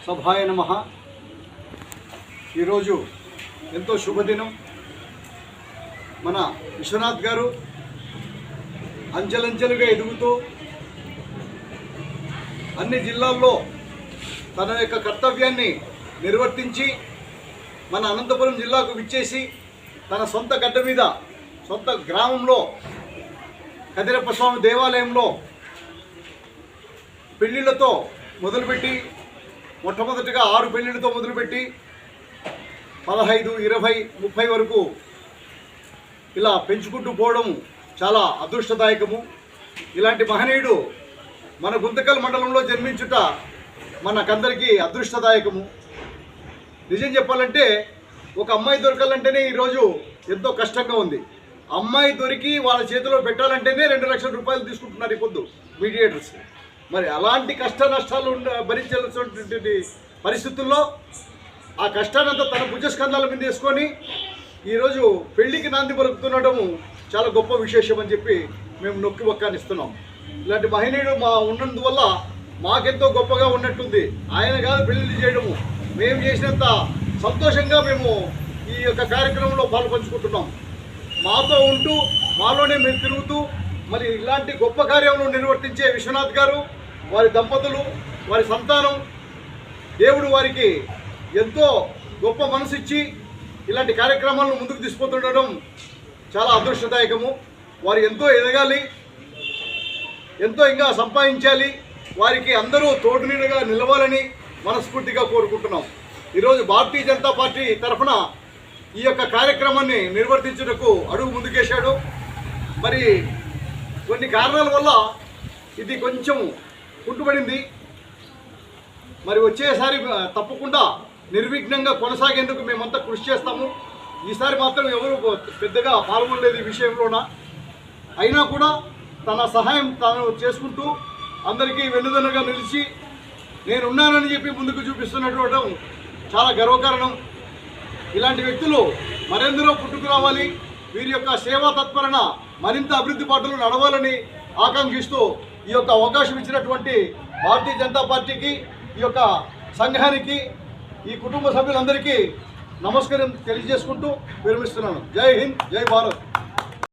సభాయ నమః. ఈరోజు ఎంతో శుభదినం. మన విశ్వనాథ్ గారు అంచెలంచెలుగా ఎదుగుతూ అన్ని జిల్లాల్లో తన యొక్క కర్తవ్యాన్ని నిర్వర్తించి మన అనంతపురం జిల్లాకు విచ్చేసి తన సొంత గడ్డ మీద సొంత గ్రామంలో కదిరప్ప స్వామి దేవాలయంలో పెళ్ళిళ్ళతో మొదలుపెట్టి మొట్టమొదటిగా 6 పెళ్ళిళ్ళతో మొదలుపెట్టి 15, 20, 30 వరకు ఇలా పెంచుకుంటూ పోవడం చాలా అదృష్టదాయకము. ఇలాంటి మహనీయుడు మన గుంతకల్ మండలంలో జన్మించుట మనకందరికీ అదృష్టదాయకము. నిజం చెప్పాలంటే ఒక అమ్మాయి దొరకాలంటేనే ఈరోజు ఎంతో కష్టంగా ఉంది. అమ్మాయి దొరికి వాళ్ళ చేతిలో పెట్టాలంటేనే 2 లక్షల రూపాయలు తీసుకుంటున్నారు ఈ పొద్దు మీడియేటర్స్. మరి అలాంటి కష్ట నష్టాలు భరించాల్సినటువంటి పరిస్థితుల్లో ఆ కష్టానంతా తన భుజస్కంధాల మీద వేసుకొని ఈరోజు పెళ్లికి నాంది పలుకుతుండటము చాలా గొప్ప విశేషం అని చెప్పి మేము నొక్కి ఒక్కానిస్తున్నాం. ఇలాంటి మహనీయుడు ఉన్నందువల్ల మాకెంతో గొప్పగా ఉన్నట్టుంది. ఆయన కాదు పెళ్లి చేయడము, మేము చేసినంత సంతోషంగా మేము ఈ యొక్క కార్యక్రమంలో పాల్పంచుకుంటున్నాం. మాతో ఉంటూ మాలోనే మేము తిరుగుతూ మరి ఇలాంటి గొప్ప కార్యములను నిర్వర్తించే విశ్వనాథ్ గారు, వారి దంపతులు, వారి సంతానం, దేవుడు వారికి ఎంతో గొప్ప మనసు ఇచ్చి ఇలాంటి కార్యక్రమాలను ముందుకు తీసుకుపోతుండడం చాలా అదృష్టదాయకము. వారు ఎంతో ఎదగాలి, ఎంతో ఇంకా సంపాదించాలి, వారికి అందరూ తోడునీడగా నిలవాలని మనస్ఫూర్తిగా కోరుకుంటున్నాం. ఈరోజు భారతీయ జనతా పార్టీ తరఫున ఈ యొక్క కార్యక్రమాన్ని నిర్వర్తించుటకు అడుగు ముందుకేశాడు. మరి కొన్ని కారణాల వల్ల ఇది కొంచెం కుంటుపడింది. మరి వచ్చేసారి తప్పకుండా నిర్విఘ్నంగా కొనసాగేందుకు మేమంతా కృషి చేస్తాము. ఈసారి మాత్రం ఎవరు పెద్దగా పాల్గొనలేదు ఈ విషయంలోన. అయినా కూడా తన సహాయం తాను చేసుకుంటూ అందరికీ వెన్నుదన్నుగా నిలిచి నేనున్నానని చెప్పి ముందుకు చూపిస్తున్నటువంటి చాలా గర్వకారణం. ఇలాంటి వ్యక్తులు మరెందరో పుట్టుకు రావాలి. వీరి యొక్క సేవా తత్పరణ మరింత అభివృద్ధి బాటలో నడవాలని ఆకాంక్షిస్తూ ఈ యొక్క అవకాశం ఇచ్చినటువంటి భారతీయ జనతా పార్టీకి, ఈ యొక్క సంఘానికి, ఈ కుటుంబ సభ్యులందరికీ నమస్కారం తెలియజేసుకుంటూ విరమిస్తున్నాను. జై హింద్, జై భారత్.